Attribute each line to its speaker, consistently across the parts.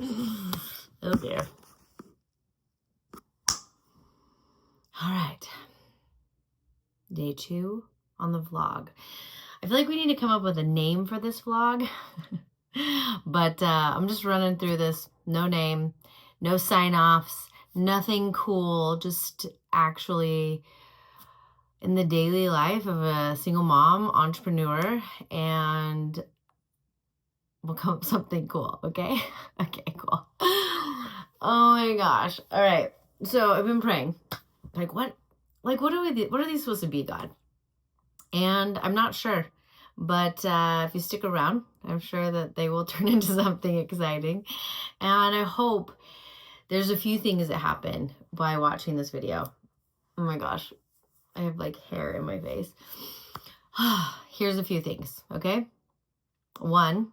Speaker 1: Oh dear. All right. Day 2 on the vlog. I feel like we need to come up with a name for this vlog. But I'm just running through this. No name, no sign-offs, nothing cool. Just actually in the daily life of a single mom, entrepreneur, and we'll come up with something cool, okay? Okay, cool. Oh my gosh. All right. So I've been praying. What are these supposed to be, God? And I'm not sure. But if you stick around, I'm sure that they will turn into something exciting. And I hope there's a few things that happen by watching this video. Oh my gosh. I have like hair in my face. Here's a few things, okay? 1,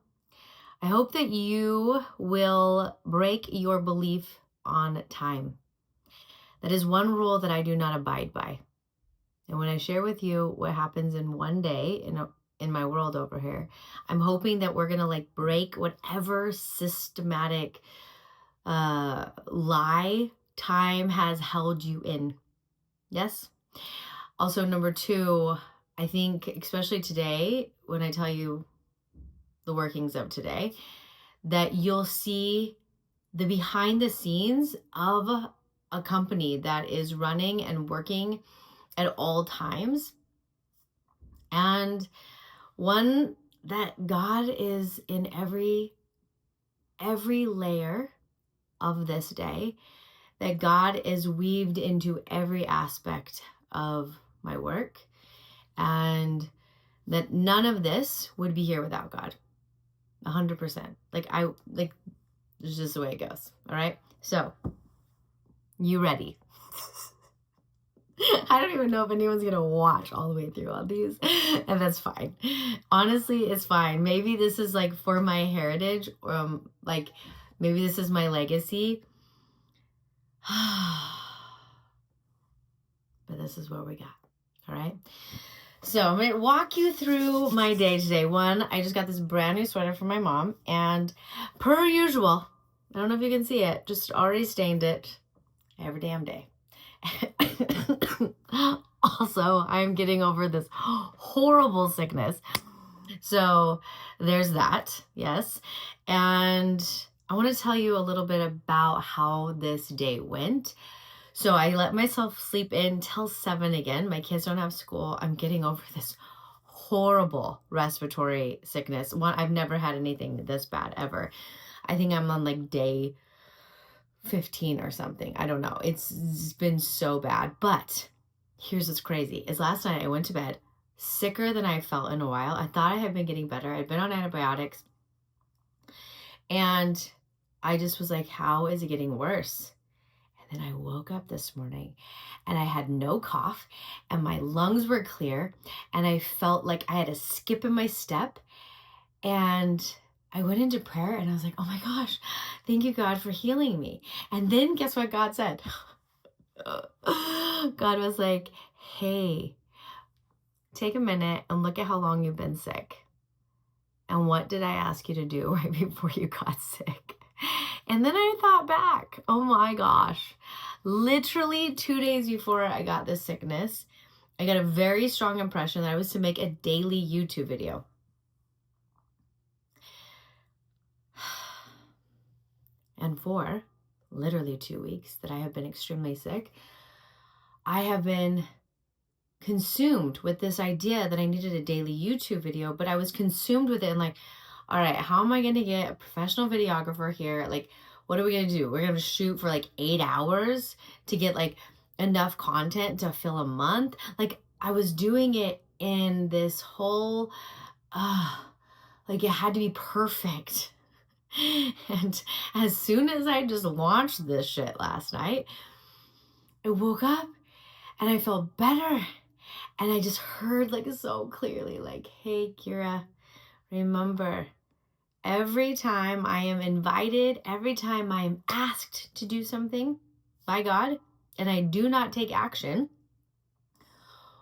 Speaker 1: I hope that you will break your belief on time. That is one rule that I do not abide by. And when I share with you what happens in one day in my world over here, I'm hoping that we're going to like break whatever systematic lie time has held you in. Yes? Also, number 2, I think especially today, when I tell you the workings of today, that you'll see the behind the scenes of a company that is running and working at all times. And one that God is in every layer of this day, that God is weaved into every aspect of my work, and that none of this would be here without God. 100%. It's just the way it goes. All right. So you ready? I don't even know if anyone's going to watch all the way through all these, and that's fine. Honestly, it's fine. Maybe this is like for my heritage, like maybe this is my legacy. But this is what we got. All right. So I'm going to walk you through my day today. 1, I just got this brand new sweater from my mom, and per usual, I don't know if you can see it, just already stained it every damn day. Also, I'm getting over this horrible sickness. So there's that. Yes. And I want to tell you a little bit about how this day went. So I let myself sleep in till 7 again. My kids don't have school. I'm getting over this horrible respiratory sickness. I've never had anything this bad ever. I think I'm on like day 15 or something. I don't know. It's been so bad. But here's what's crazy is last night I went to bed sicker than I felt in a while. I thought I had been getting better. I'd been on antibiotics. And I just was like, how is it getting worse? And then I woke up this morning and I had no cough and my lungs were clear and I felt like I had a skip in my step. And I went into prayer and I was like, oh my gosh, thank you, God, for healing me. And then guess what God said? God was like, hey, take a minute and look at how long you've been sick. And what did I ask you to do right before you got sick? And then I thought back, oh my gosh, literally 2 days before I got this sickness, I got a very strong impression that I was to make a daily YouTube video. And for literally 2 weeks that I have been extremely sick, I have been consumed with this idea that I needed a daily YouTube video, but I was consumed with it and like, all right, how am I going to get a professional videographer here? Like, what are we going to do? We're going to shoot for like 8 hours to get like enough content to fill a month. Like I was doing it in this whole, like it had to be perfect. And as soon as I just launched this shit last night, I woke up and I felt better. And I just heard like so clearly, like, hey, Kira, remember, every time I am invited, every time I am asked to do something by God and I do not take action,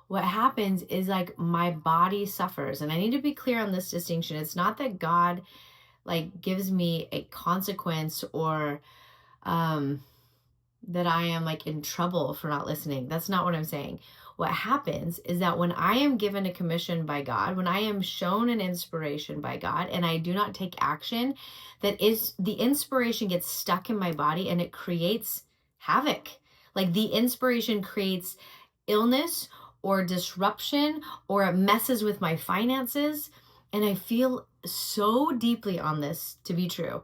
Speaker 1: what happens is like my body suffers. And I need to be clear on this distinction. It's not that God like gives me a consequence or that I am like in trouble for not listening. That's not what I'm saying. What happens is that when I am given a commission by God, when I am shown an inspiration by God and I do not take action, that is the inspiration gets stuck in my body and it creates havoc. Like the inspiration creates illness or disruption, or it messes with my finances. And I feel so deeply on this to be true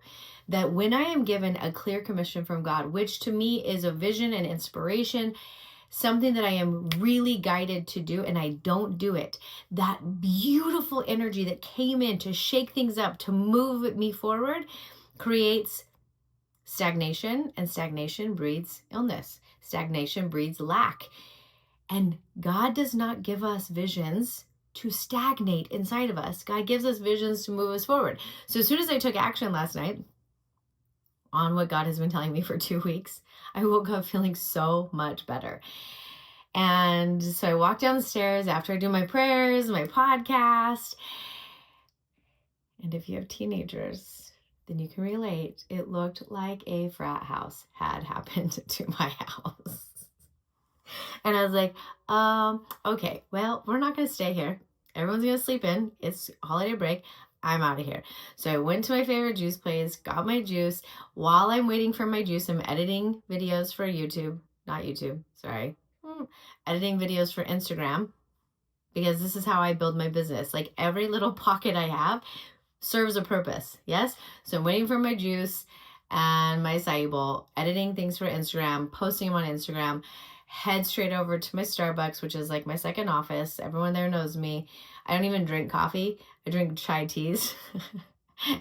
Speaker 1: that when I am given a clear commission from God, which to me is a vision and inspiration, something that I am really guided to do, and I don't do it, that beautiful energy that came in to shake things up, to move me forward, creates stagnation, and stagnation breeds illness. Stagnation breeds lack. And God does not give us visions to stagnate inside of us. God gives us visions to move us forward. So as soon as I took action last night on what God has been telling me for 2 weeks, I woke up feeling so much better. And so I walked downstairs after I do my prayers, my podcast. And if you have teenagers, then you can relate. It looked like a frat house had happened to my house. And I was like, okay, well, we're not going to stay here. Everyone's going to sleep in. It's holiday break. I'm out of here. So I went to my favorite juice place, got my juice. While I'm waiting for my juice, I'm editing videos for YouTube. Not YouTube, sorry. Editing videos for Instagram, because this is how I build my business. Like every little pocket I have serves a purpose. Yes. So I'm waiting for my juice and my acai bowl, editing things for Instagram, posting them on Instagram, head straight over to my Starbucks, which is like my second office. Everyone there knows me. I don't even drink coffee. I drink chai teas.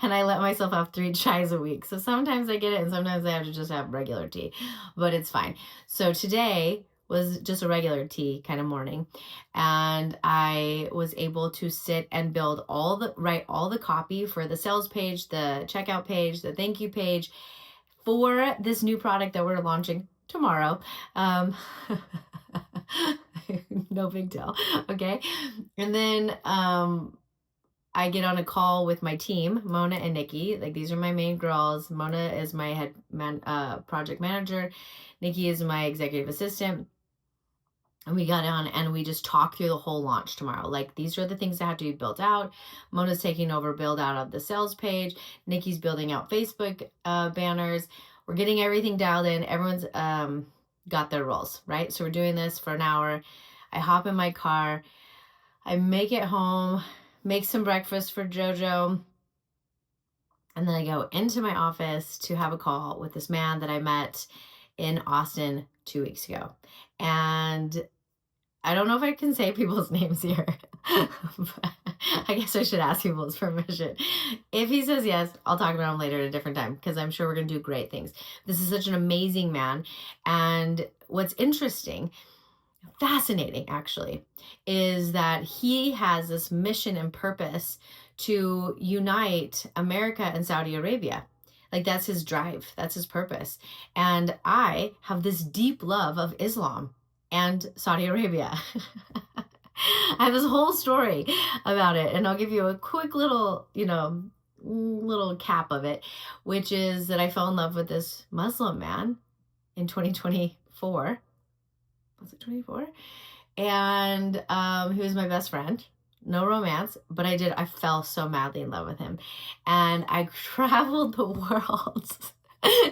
Speaker 1: And I let myself have 3 chais a week. So sometimes I get it and sometimes I have to just have regular tea, but it's fine. So today was just a regular tea kind of morning. And I was able to sit and write all the copy for the sales page, the checkout page, the thank you page for this new product that we're launching tomorrow. No big deal. Okay. And then, I get on a call with my team, Mona and Nikki. Like these are my main girls. Mona is my head project manager. Nikki is my executive assistant. And we got on and we just talked through the whole launch tomorrow. Like these are the things that have to be built out. Mona's taking over build out of the sales page. Nikki's building out Facebook banners. We're getting everything dialed in. Everyone's got their roles, right? So we're doing this for an hour. I hop in my car. I make it home, make some breakfast for Jojo. And then I go into my office to have a call with this man that I met in Austin 2 weeks ago. And I don't know if I can say people's names here. I guess I should ask people's permission. If he says yes, I'll talk about him later at a different time because I'm sure we're going to do great things. This is such an amazing man. And what's interesting, fascinating actually, is that he has this mission and purpose to unite America and Saudi Arabia. Like that's his drive, that's his purpose. And I have this deep love of Islam and Saudi Arabia. I have this whole story about it, and I'll give you a quick little, little cap of it, which is that I fell in love with this Muslim man in 2024. Was it 24? And he was my best friend. No romance, but I fell so madly in love with him. And I traveled the world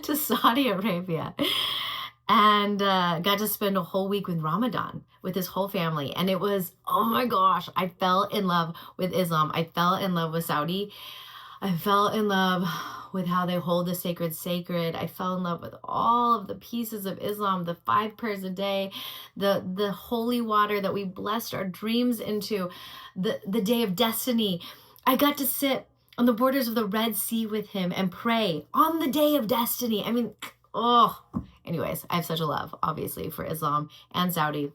Speaker 1: to Saudi Arabia and got to spend a whole week with Ramadan with his whole family. And it was, oh my gosh, I fell in love with Islam. I fell in love with Saudi. I fell in love with how they hold the sacred. I fell in love with all of the pieces of Islam, the 5 prayers a day, the holy water that we blessed our dreams into, the day of destiny. I got to sit on the borders of the Red Sea with him and pray on the day of destiny. I mean, anyways, I have such a love, obviously, for Islam and Saudi.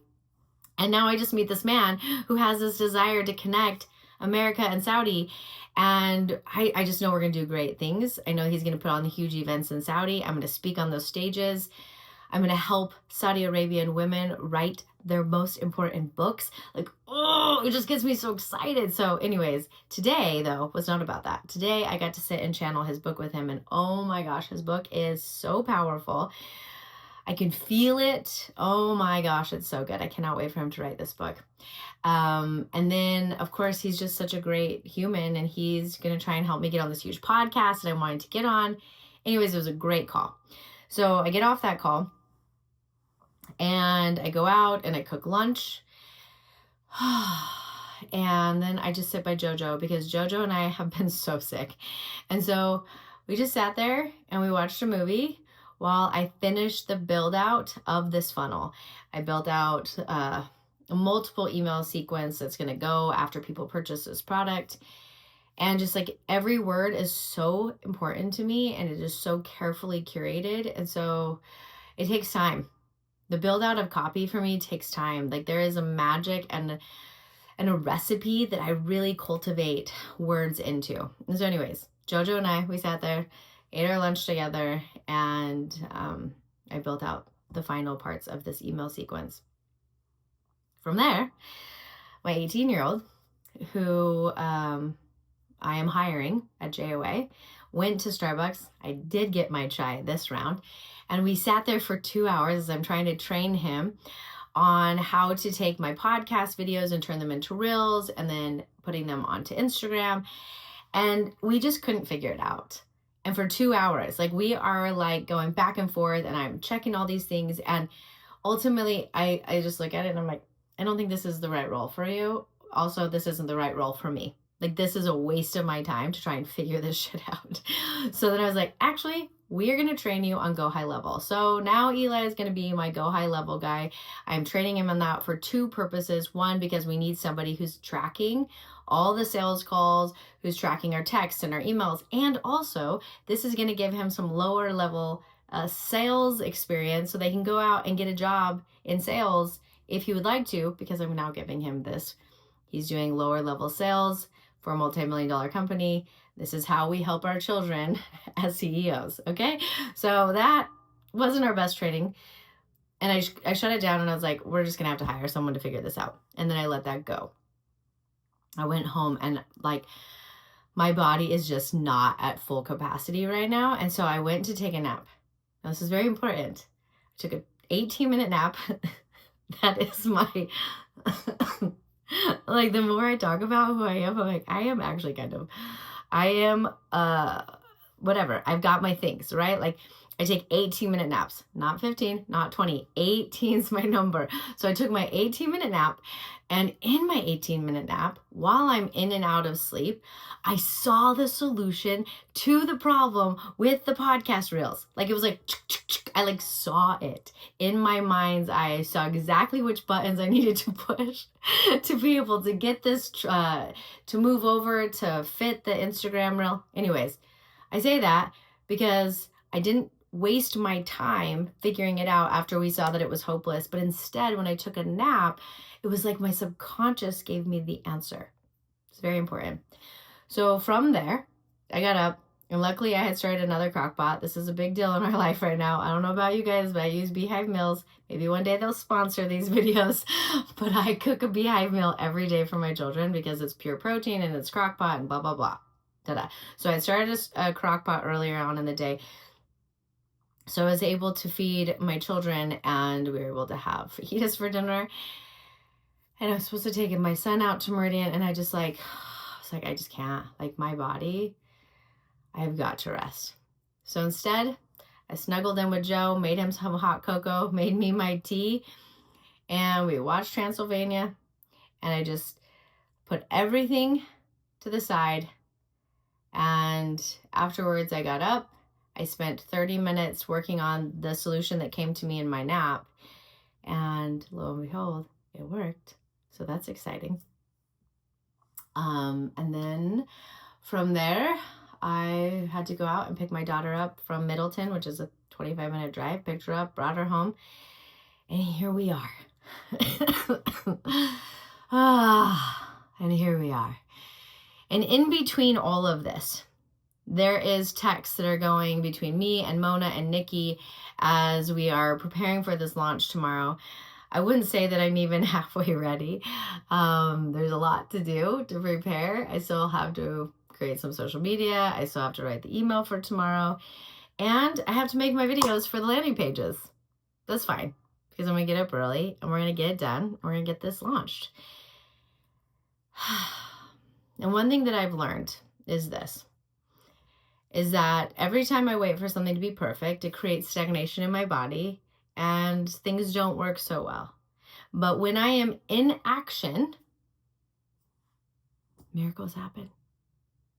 Speaker 1: And now I just meet this man who has this desire to connect America and Saudi. And I just know we're going to do great things. I know he's going to put on the huge events in Saudi. I'm going to speak on those stages. I'm going to help Saudi Arabian women write their most important books. Like, oh, it just gets me so excited. So anyways, today though was not about that. Today I got to sit and channel his book with him, and oh my gosh, his book is so powerful. I can feel it. Oh my gosh, it's so good. I cannot wait for him to write this book. And then, of course, he's just such a great human, and he's going to try and help me get on this huge podcast that I wanted to get on. Anyways, it was a great call. So I get off that call, and I go out and I cook lunch. And then I just sit by JoJo, because JoJo and I have been so sick. And so we just sat there and we watched a movie while I finished the build out of this funnel. I built out a multiple email sequence that's going to go after people purchase this product. And just like every word is so important to me, and it is so carefully curated. And so it takes time. The build out of copy for me takes time. Like there is a magic and a recipe that I really cultivate words into. And so anyways, JoJo and I, we sat there, ate our lunch together, and I built out the final parts of this email sequence. From there, my 18-year-old, who I am hiring at JOA, went to Starbucks. I did get my chai this round. And we sat there for 2 hours as I'm trying to train him on how to take my podcast videos and turn them into reels, and then putting them onto Instagram. And we just couldn't figure it out. And for 2 hours, like we are like going back and forth, and I'm checking all these things. And ultimately I just look at it and I'm like, I don't think this is the right role for you. Also, this isn't the right role for me. Like this is a waste of my time to try and figure this shit out. So then I was like, actually, we are going to train you on Go High Level. So now Eli is going to be my Go High Level guy. I'm training him on that for two purposes. One, because we need somebody who's tracking all the sales calls, who's tracking our texts and our emails. And also, this is going to give him some lower level sales experience so they can go out and get a job in sales if he would like to, because I'm now giving him this. He's doing lower level sales for a multi-million-dollar company. This is how we help our children as CEOs, okay? So that wasn't our best training. And I shut it down, and I was like, we're just gonna have to hire someone to figure this out. And then I let that go. I went home, and like my body is just not at full capacity right now. And so I went to take a nap. Now, this is very important. I took an 18-minute nap. That is my... like the more I talk about who I am, I'm like, I am actually whatever. I've got my things, right? Like I take 18-minute naps, not 15, not 20. 18 is my number. So I took my 18-minute nap, and in my 18-minute nap, while I'm in and out of sleep, I saw the solution to the problem with the podcast reels. Like it was like, I like saw it in my mind's eye. I saw exactly which buttons I needed to push to be able to get this, to move over to fit the Instagram reel. Anyways, I say that because I didn't waste my time figuring it out after we saw that it was hopeless. But instead, when I took a nap, it was like my subconscious gave me the answer. It's very important. So from there, I got up, and luckily I had started another crockpot. This is a big deal in our life right now. I don't know about you guys, but I use Beehive meals. Maybe one day they'll sponsor these videos, but I cook a Beehive meal every day for my children because it's pure protein and it's crockpot and blah, blah, blah. Ta-da. So I started a crockpot earlier on in the day. So I was able to feed my children, and we were able to have fajitas for dinner. And I was supposed to take my son out to Meridian, and I was like, I just can't. Like my body, I've got to rest. So instead, I snuggled in with Joe, made him some hot cocoa, made me my tea, and we watched Transylvania. And I just put everything to the side. And afterwards, I got up. I spent 30 minutes working on the solution that came to me in my nap. And lo and behold, it worked. So that's exciting. And then from there, I had to go out and pick my daughter up from Middleton, which is a 25-minute drive, picked her up, brought her home, and here we are. And here we are. And in between all of this, there is texts that are going between me and Mona and Nikki as we are preparing for this launch tomorrow. I wouldn't say that I'm even halfway ready. There's a lot to do to prepare. I still have to create some social media. I still have to write the email for tomorrow. And I have to make my videos for the landing pages. That's fine, because I'm going to get up early and we're going to get it done. We're going to get this launched. And one thing that I've learned is this, is that every time I wait for something to be perfect, it creates stagnation in my body and things don't work so well. But when I am in action, miracles happen.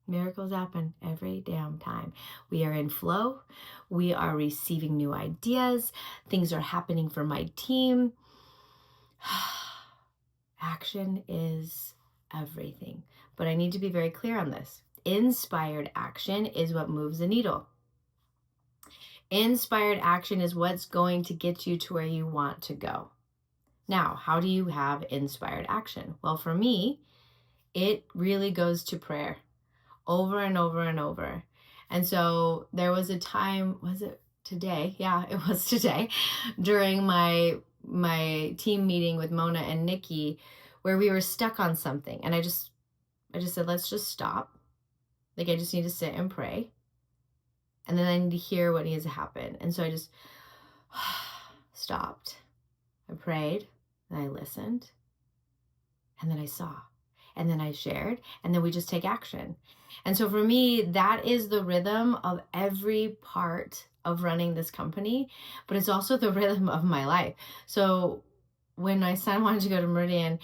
Speaker 1: Miracles happen every damn time. We are in flow. We are receiving new ideas. Things are happening for my team. Action is everything. But I need to be very clear on this. Inspired action is what moves the needle. Inspired action is what's going to get you to where you want to go. Now, how do you have inspired action? Well, for me, it really goes to prayer over and over and over. And so there was a time, was it today? Yeah, it was today, during my team meeting with Mona and Nikki, where we were stuck on something. And I just said, let's just stop. Like, I just need to sit and pray. And then I need to hear what needs to happen. And so I just stopped. I prayed, and I listened, and then I saw, and then I shared, and then we just take action. And so for me, that is the rhythm of every part of running this company, but it's also the rhythm of my life. So when my son wanted to go to Meridian,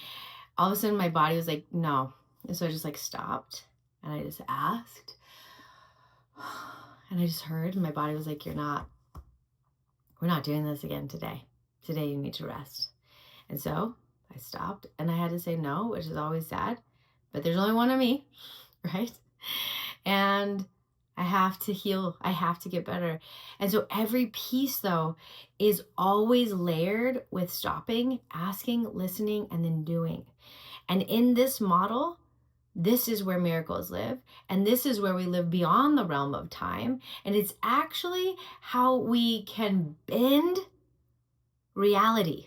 Speaker 1: all of a sudden my body was like, no. And so I just like stopped, and I just asked, and I just heard, and my body was like, we're not doing this again today. Today you need to rest. And so I stopped, and I had to say no, which is always sad, but there's only one of me, right? And I have to heal. I have to get better. And so every piece, though, is always layered with stopping, asking, listening, and then doing. And in this model, this is where miracles live, and this is where we live beyond the realm of time. And it's actually how we can bend reality.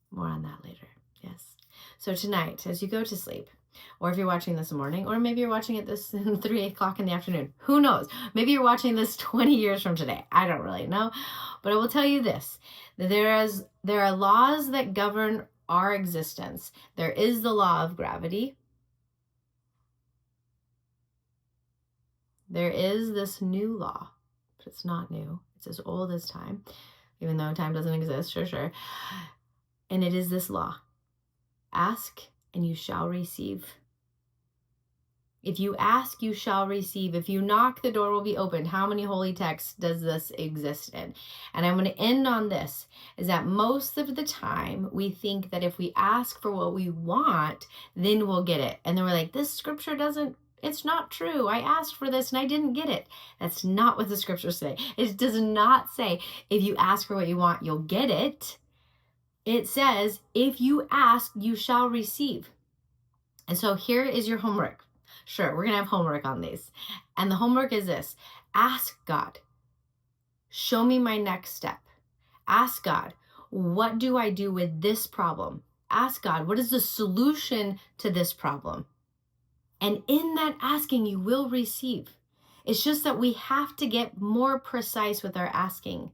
Speaker 1: More on that later. Yes. So tonight, as you go to sleep, or if you're watching this morning, or maybe you're watching it this 3 o'clock in the afternoon, who knows? Maybe you're watching this 20 years from today. I don't really know. But I will tell you this, that there are laws that govern our existence. There is the law of gravity. There is this new law, but it's not new. It's as old as time, even though time doesn't exist, sure. And it is this law. Ask and you shall receive. If you ask, you shall receive. If you knock, the door will be opened. How many holy texts does this exist in? And I'm going to end on this, is that most of the time we think that if we ask for what we want, then we'll get it. And then we're like, this scripture it's not true. I asked for this and I didn't get it. That's not what the scriptures say. It does not say if you ask for what you want, you'll get it. It says, if you ask, you shall receive. And so here is your homework. Sure, we're going to have homework on these. And the homework is this. Ask God, show me my next step. Ask God, what do I do with this problem? Ask God, what is the solution to this problem? And in that asking, you will receive. It's just that we have to get more precise with our asking.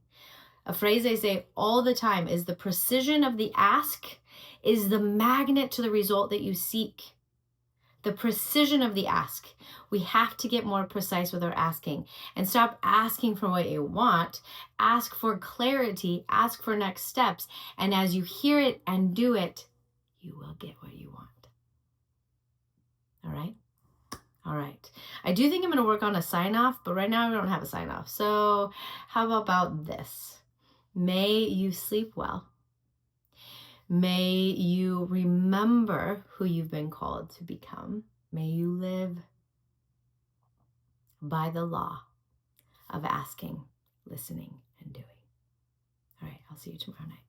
Speaker 1: A phrase I say all the time is the precision of the ask is the magnet to the result that you seek. The precision of the ask. We have to get more precise with our asking and stop asking for what you want. Ask for clarity, ask for next steps. And as you hear it and do it, you will get what you want. All right? All right. I do think I'm going to work on a sign off, but right now I don't have a sign off. So how about this? May you sleep well. May you remember who you've been called to become. May you live by the law of asking, listening, and doing. All right, I'll see you tomorrow night.